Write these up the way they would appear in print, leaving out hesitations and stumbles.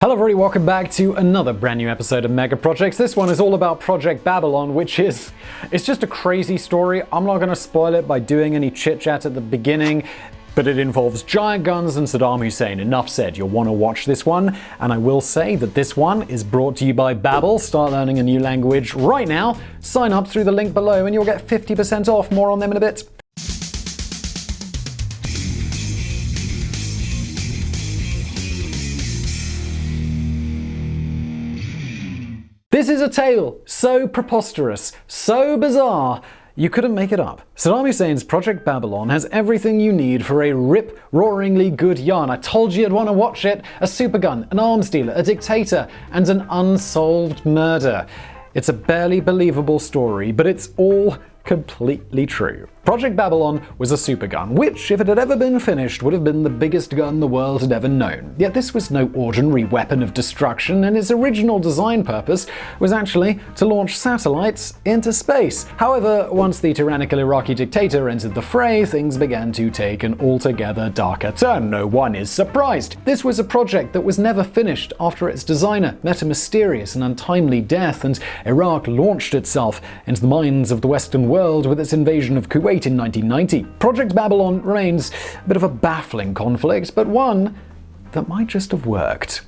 Hello everybody, welcome back to another brand new episode of Mega Projects. This one is all about Project Babylon, it's just a crazy story. I'm not going to spoil it by doing any chit-chat at the beginning, but it involves giant guns and Saddam Hussein. Enough said, you'll want to watch this one. And I will say that this one is brought to you by Babbel. Start learning a new language right now. Sign up through the link below and you'll get 50% off. More on them in a bit. This is a tale so preposterous, so bizarre, you couldn't make it up. Saddam Hussein's Project Babylon has everything you need for a rip-roaringly good yarn. I told you you'd want to watch it. A supergun, an arms dealer, a dictator, and an unsolved murder. It's a barely believable story, but it's all completely true. Project Babylon was a supergun, which, if it had ever been finished, would have been the biggest gun the world had ever known. Yet this was no ordinary weapon of destruction, and its original design purpose was actually to launch satellites into space. However, once the tyrannical Iraqi dictator entered the fray, things began to take an altogether darker turn. No one is surprised. This was a project that was never finished after its designer met a mysterious and untimely death, and Iraq launched itself into the minds of the Western world with its invasion of Kuwait in 1990. Project Babylon remains a bit of a baffling conflict, but one that might just have worked.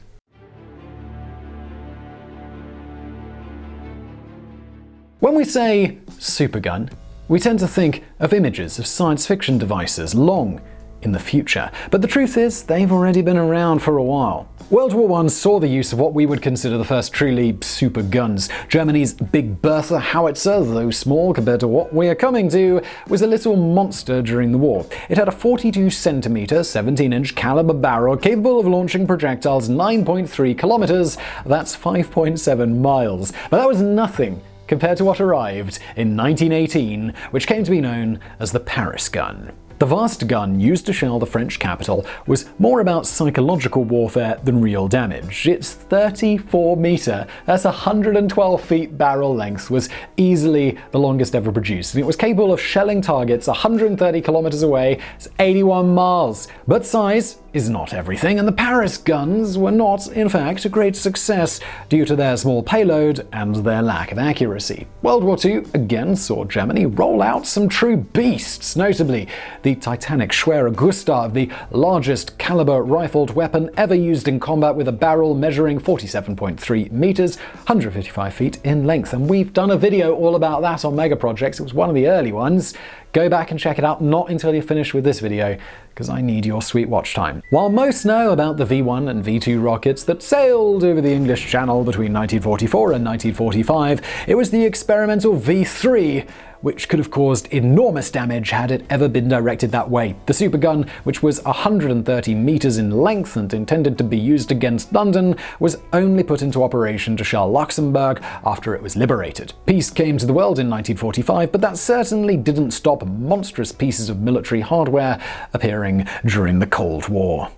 When we say supergun, we tend to think of images of science fiction devices long in the future. But the truth is, they've already been around for a while. World War I saw the use of what we would consider the first truly super guns. Germany's Big Bertha howitzer, though small compared to what we are coming to, was a little monster during the war. It had a 42cm, 17-inch caliber barrel capable of launching projectiles 9.3 kilometers, that's 5.7 miles. But that was nothing compared to what arrived in 1918, which came to be known as the Paris gun. The vast gun used to shell the French capital was more about psychological warfare than real damage. Its 34-meter, that's 112 feet barrel length, was easily the longest ever produced, and it was capable of shelling targets 130 kilometers away, it's 81 miles. But size is not everything, and the Paris guns were not, in fact, a great success due to their small payload and their lack of accuracy. World War II again saw Germany roll out some true beasts, notably the Titanic Schwerer Gustav, the largest caliber rifled weapon ever used in combat, with a barrel measuring 47.3 meters, 155 feet in length. And we've done a video all about that on Mega Projects. It was one of the early ones. Go back and check it out, not until you're finished with this video, because I need your sweet watch time. While most know about the V1 and V2 rockets that sailed over the English Channel between 1944 and 1945, it was the experimental V3 which could have caused enormous damage had it ever been directed that way. The supergun, which was 130 meters in length and intended to be used against London, was only put into operation to shell Luxembourg after it was liberated. Peace came to the world in 1945, but that certainly didn't stop monstrous pieces of military hardware appearing during the Cold War.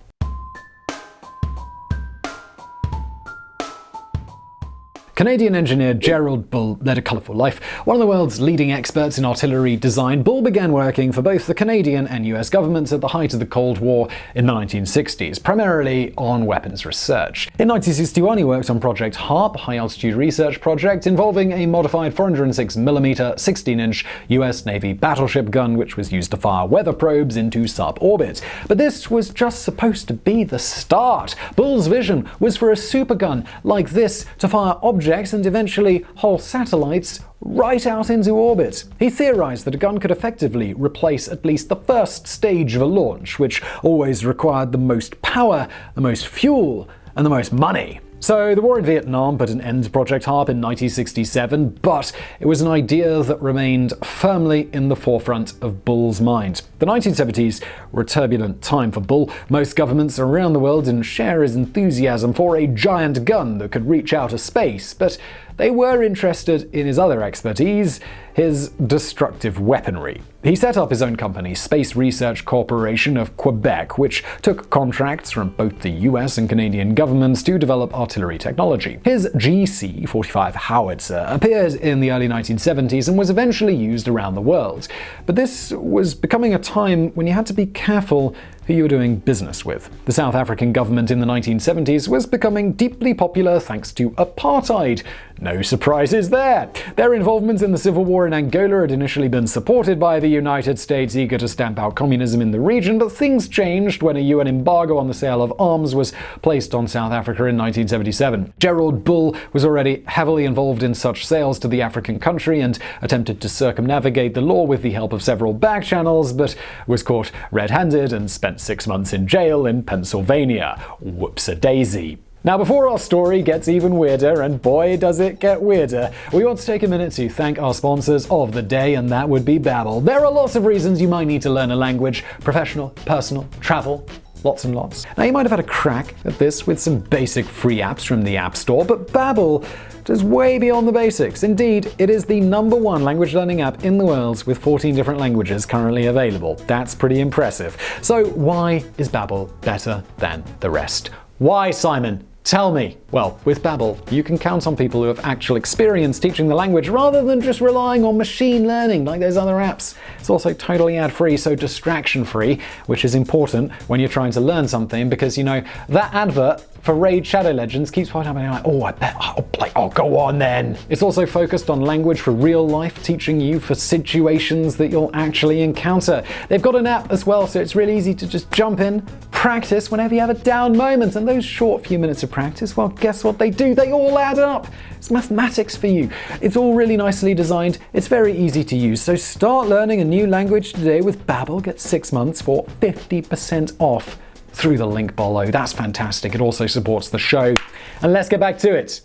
Canadian engineer Gerald Bull led a colourful life. One of the world's leading experts in artillery design, Bull began working for both the Canadian and US governments at the height of the Cold War in the 1960s, primarily on weapons research. In 1961, he worked on Project HARP, a high-altitude research project involving a modified 406mm, 16-inch US Navy battleship gun, which was used to fire weather probes into suborbit. But this was just supposed to be the start. Bull's vision was for a supergun like this to fire objects and eventually whole satellites right out into orbit. He theorized that a gun could effectively replace at least the first stage of a launch, which always required the most power, the most fuel, and the most money. So the war in Vietnam put an end to Project HARP in 1967, but it was an idea that remained firmly in the forefront of Bull's mind. The 1970s were a turbulent time for Bull. Most governments around the world didn't share his enthusiasm for a giant gun that could reach out to space, but they were interested in his other expertise, his destructive weaponry. He set up his own company, Space Research Corporation of Quebec, which took contracts from both the US and Canadian governments to develop artillery technology. His GC-45 howitzer appeared in the early 1970s and was eventually used around the world. But this was becoming a time when you had to be careful who you were doing business with. The South African government in the 1970s was becoming deeply popular thanks to apartheid. No surprises there. Their involvement in the civil war in Angola had initially been supported by the United States, eager to stamp out communism in the region, but things changed when a UN embargo on the sale of arms was placed on South Africa in 1977. Gerald Bull was already heavily involved in such sales to the African country and attempted to circumnavigate the law with the help of several back channels, but was caught red-handed and spent 6 months in jail in Pennsylvania. Whoops-a-daisy. Now, before our story gets even weirder, and boy does it get weirder, we want to take a minute to thank our sponsors of the day, and that would be Babbel. There are lots of reasons you might need to learn a language: professional, personal, travel, lots and lots. Now, you might have had a crack at this with some basic free apps from the App Store, but Babbel does way beyond the basics. Indeed, it is the #1 language learning app in the world with 14 different languages currently available. That's pretty impressive. So why is Babbel better than the rest? Why, Simon? Tell me. Well, with Babbel, you can count on people who have actual experience teaching the language rather than just relying on machine learning like those other apps. It's also totally ad-free, so distraction-free, which is important when you're trying to learn something because, you know, that advert for Raid Shadow Legends keeps popping up and you're like, oh, I bet I'll play. Oh, go on then. It's also focused on language for real life, teaching you for situations that you'll actually encounter. They've got an app as well, so it's really easy to just jump in, practice whenever you have a down moment. And those short few minutes of practice, well, guess what they do? They all add up. It's mathematics for you. It's all really nicely designed. It's very easy to use. So start learning a new language today with Babbel. Get 6 months for 50% off through the link below. That's fantastic. It also supports the show. And let's get back to it.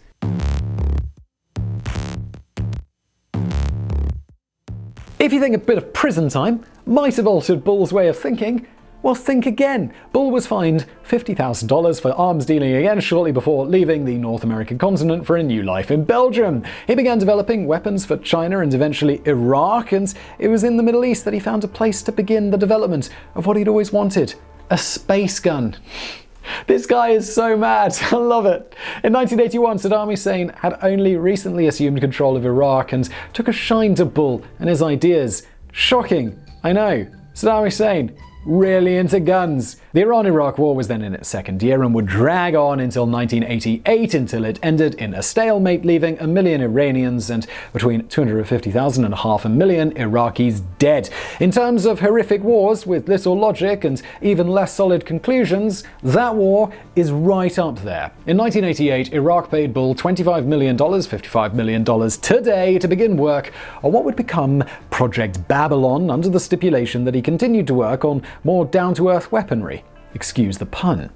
If you think a bit of prison time might have altered Bull's way of thinking, well, think again. Bull was fined $50,000 for arms dealing again shortly before leaving the North American continent for a new life in Belgium. He began developing weapons for China and eventually Iraq, and it was in the Middle East that he found a place to begin the development of what he'd always wanted: a space gun. This guy is so mad. I love it. In 1981, Saddam Hussein had only recently assumed control of Iraq and took a shine to Bull and his ideas. Shocking, I know. Saddam Hussein, really into guns. The Iran-Iraq war was then in its second year and would drag on until 1988, until it ended in a stalemate, leaving 1 million Iranians and between 250,000 and 500,000 Iraqis dead. In terms of horrific wars with little logic and even less solid conclusions, that war is right up there. In 1988, Iraq paid Bull $25 million, $55 million today, to begin work on what would become Project Babylon, under the stipulation that he continued to work on more down-to-earth weaponry. Excuse the pun.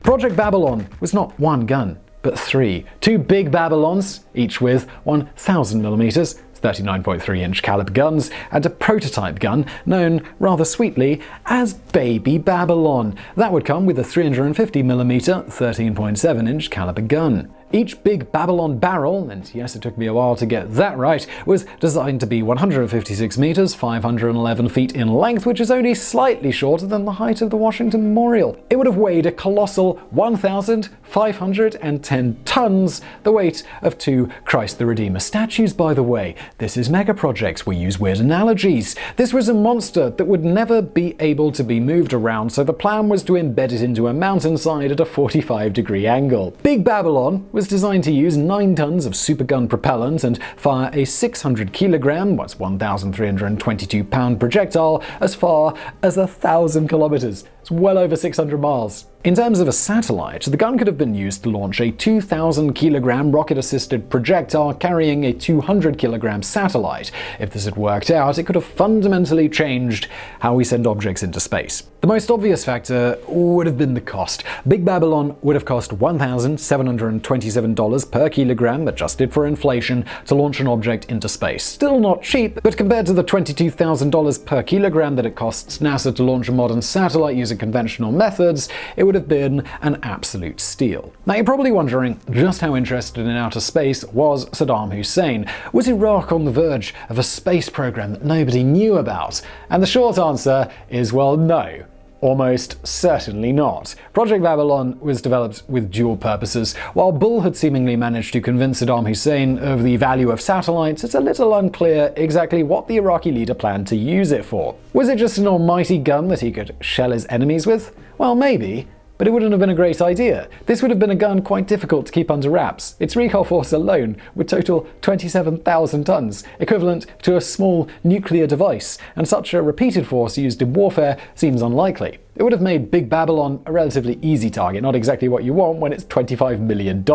Project Babylon was not one gun, but 3. 2 big Babylons, each with 1,000mm, 39.3-inch caliber guns, and a prototype gun known rather sweetly as Baby Babylon. That would come with a 350mm, 13.7-inch caliber gun. Each big Babylon barrel, and yes, it took me a while to get that right, was designed to be 156 meters, 511 feet in length, which is only slightly shorter than the height of the Washington Memorial. It would have weighed a colossal 1,510 tons, the weight of 2 Christ the Redeemer statues, by the way. This is mega projects. We use weird analogies. This was a monster that would never be able to be moved around, so the plan was to embed it into a mountainside at a 45-degree angle. Big Babylon was designed to use 9 tons of supergun propellant and fire a 600-kilogram, that's 1,322-pound projectile as far as 1,000 kilometers. It's well over 600 miles. In terms of a satellite, the gun could have been used to launch a 2,000-kilogram rocket-assisted projectile carrying a 200-kilogram satellite. If this had worked out, it could have fundamentally changed how we send objects into space. The most obvious factor would have been the cost. Big Babylon would have cost $1,727 per kilogram, adjusted for inflation, to launch an object into space. Still not cheap, but compared to the $22,000 per kilogram that it costs NASA to launch a modern satellite using conventional methods, it would have been an absolute steal. Now, you're probably wondering just how interested in outer space was Saddam Hussein. Was Iraq on the verge of a space program that nobody knew about? And the short answer is, well, no. Almost certainly not. Project Babylon was developed with dual purposes. While Bull had seemingly managed to convince Saddam Hussein of the value of satellites, it's a little unclear exactly what the Iraqi leader planned to use it for. Was it just an almighty gun that he could shell his enemies with? Well, maybe. But it wouldn't have been a great idea. This would have been a gun quite difficult to keep under wraps. Its recoil force alone would total 27,000 tons, equivalent to a small nuclear device, and such a repeated force used in warfare seems unlikely. It would have made Big Babylon a relatively easy target, not exactly what you want when it's $25 million.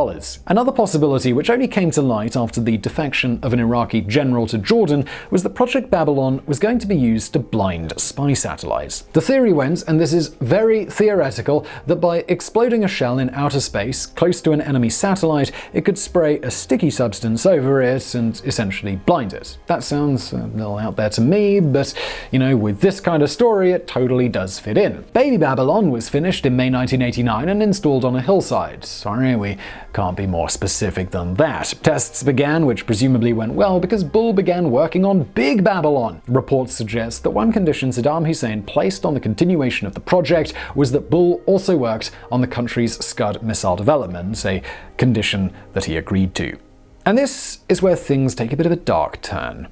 Another possibility, which only came to light after the defection of an Iraqi general to Jordan, was that Project Babylon was going to be used to blind spy satellites. The theory went, and this is very theoretical, that by exploding a shell in outer space close to an enemy satellite, it could spray a sticky substance over it and essentially blind it. That sounds a little out there to me, but with this kind of story, it totally does fit in. Baby Babylon was finished in May 1989 and installed on a hillside. Sorry, we can't be more specific than that. Tests began, which presumably went well because Bull began working on Big Babylon. Reports suggest that one condition Saddam Hussein placed on the continuation of the project was that Bull also worked on the country's Scud missile development, a condition that he agreed to. And this is where things take a bit of a dark turn.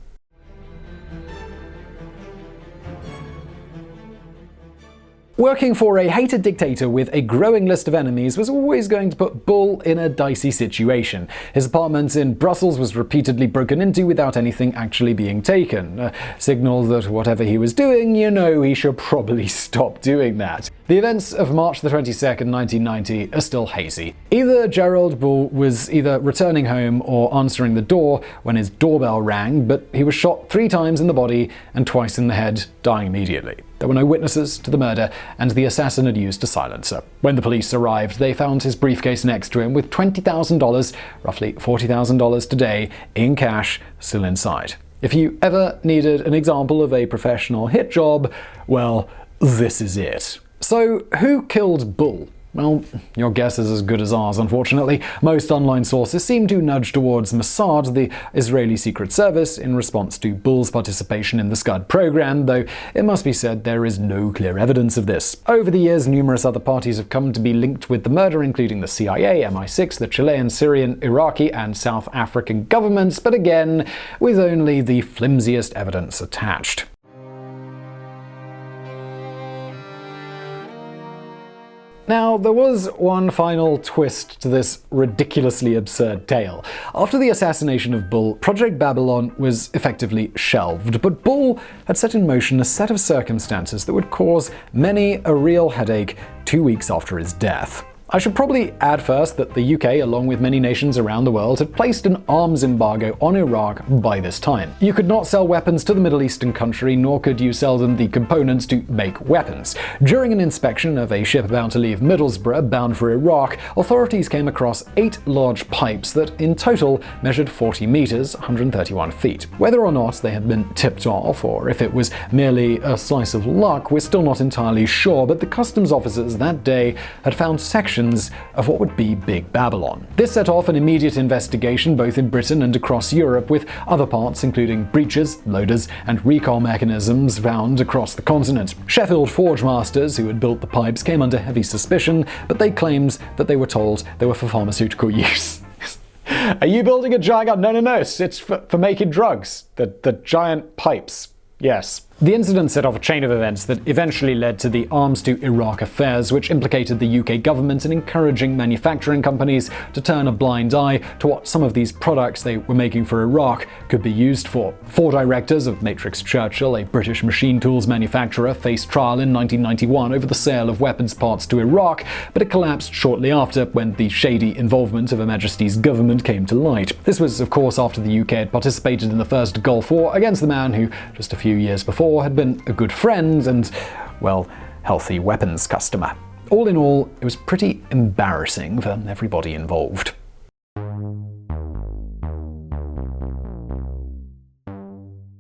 Working for a hated dictator with a growing list of enemies was always going to put Bull in a dicey situation. His apartment in Brussels was repeatedly broken into without anything actually being taken. A signal that whatever he was doing, he should probably stop doing that. The events of March the 22nd, 1990 are still hazy. Either Gerald Bull was either returning home or answering the door when his doorbell rang, but he was shot 3 times in the body and twice in the head, dying immediately. There were no witnesses to the murder, and the assassin had used a silencer. When the police arrived, they found his briefcase next to him with $20,000, roughly $40,000 today, in cash, still inside. If you ever needed an example of a professional hit job, well, this is it. So, who killed Bull? Well, your guess is as good as ours, unfortunately. Most online sources seem to nudge towards Mossad, the Israeli Secret Service, in response to Bull's participation in the Scud program, though it must be said there is no clear evidence of this. Over the years, numerous other parties have come to be linked with the murder, including the CIA, MI6, the Chilean, Syrian, Iraqi, and South African governments, but again, with only the flimsiest evidence attached. Now, there was one final twist to this ridiculously absurd tale. After the assassination of Bull, Project Babylon was effectively shelved, but Bull had set in motion a set of circumstances that would cause many a real headache 2 weeks after his death. I should probably add first that the UK, along with many nations around the world, had placed an arms embargo on Iraq by this time. You could not sell weapons to the Middle Eastern country, nor could you sell them the components to make weapons. During an inspection of a ship about to leave Middlesbrough, bound for Iraq, authorities came across 8 large pipes that in total measured 40 meters, 131 feet. Whether or not they had been tipped off, or if it was merely a slice of luck, we're still not entirely sure, but the customs officers that day had found sections of what would be Big Babylon. This set off an immediate investigation both in Britain and across Europe, with other parts including breechers, loaders, and recoil mechanisms found across the continent. Sheffield forge masters who had built the pipes came under heavy suspicion, but they claimed that they were told they were for pharmaceutical use. Are you building a giant gun? No, it's for making drugs. The giant pipes. Yes. The incident set off a chain of events that eventually led to the Arms to Iraq affairs, which implicated the UK government in encouraging manufacturing companies to turn a blind eye to what some of these products they were making for Iraq could be used for. 4 directors of Matrix Churchill, a British machine tools manufacturer, faced trial in 1991 over the sale of weapons parts to Iraq, but it collapsed shortly after when the shady involvement of Her Majesty's government came to light. This was, of course, after the UK had participated in the First Gulf War against the man who, just a few years before, had been a good friend and, well, healthy weapons customer. All in all, it was pretty embarrassing for everybody involved.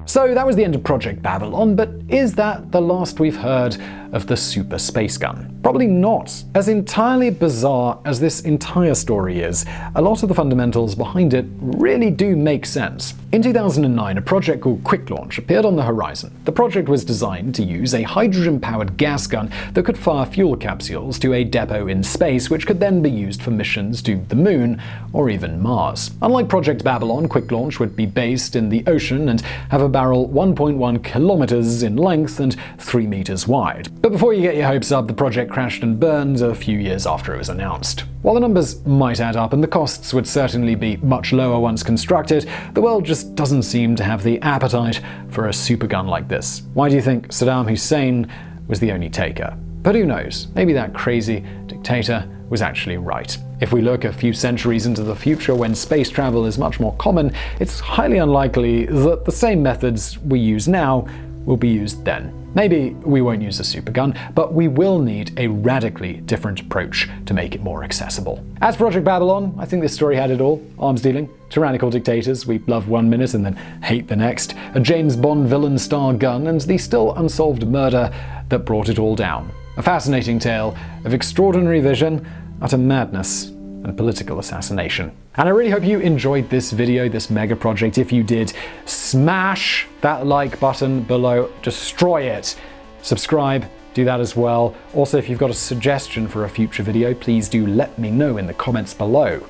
So that was the end of Project Babylon, but is that the last we've heard of the super space gun? Probably not. As entirely bizarre as this entire story is, a lot of the fundamentals behind it really do make sense. In 2009, a project called Quick Launch appeared on the horizon. The project was designed to use a hydrogen-powered gas gun that could fire fuel capsules to a depot in space, which could then be used for missions to the Moon or even Mars. Unlike Project Babylon, Quick Launch would be based in the ocean and have a barrel 1.1 kilometers in length and 3 meters wide. But before you get your hopes up, the project crashed and burned a few years after it was announced. While the numbers might add up and the costs would certainly be much lower once constructed, the world just doesn't seem to have the appetite for a supergun like this. Why do you think Saddam Hussein was the only taker? But who knows, maybe that crazy dictator was actually right. If we look a few centuries into the future when space travel is much more common, it's highly unlikely that the same methods we use now will be used then. Maybe we won't use a supergun, but we will need a radically different approach to make it more accessible. As Project Babylon, I think this story had it all. Arms dealing, tyrannical dictators we love 1 minute and then hate the next, a James Bond villain-style gun, and the still unsolved murder that brought it all down. A fascinating tale of extraordinary vision, utter madness, and political assassination. And I really hope you enjoyed this video, this mega project. If you did, smash that like button below, destroy it. Subscribe, do that as well. Also, if you've got a suggestion for a future video, please do let me know in the comments below.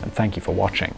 And thank you for watching.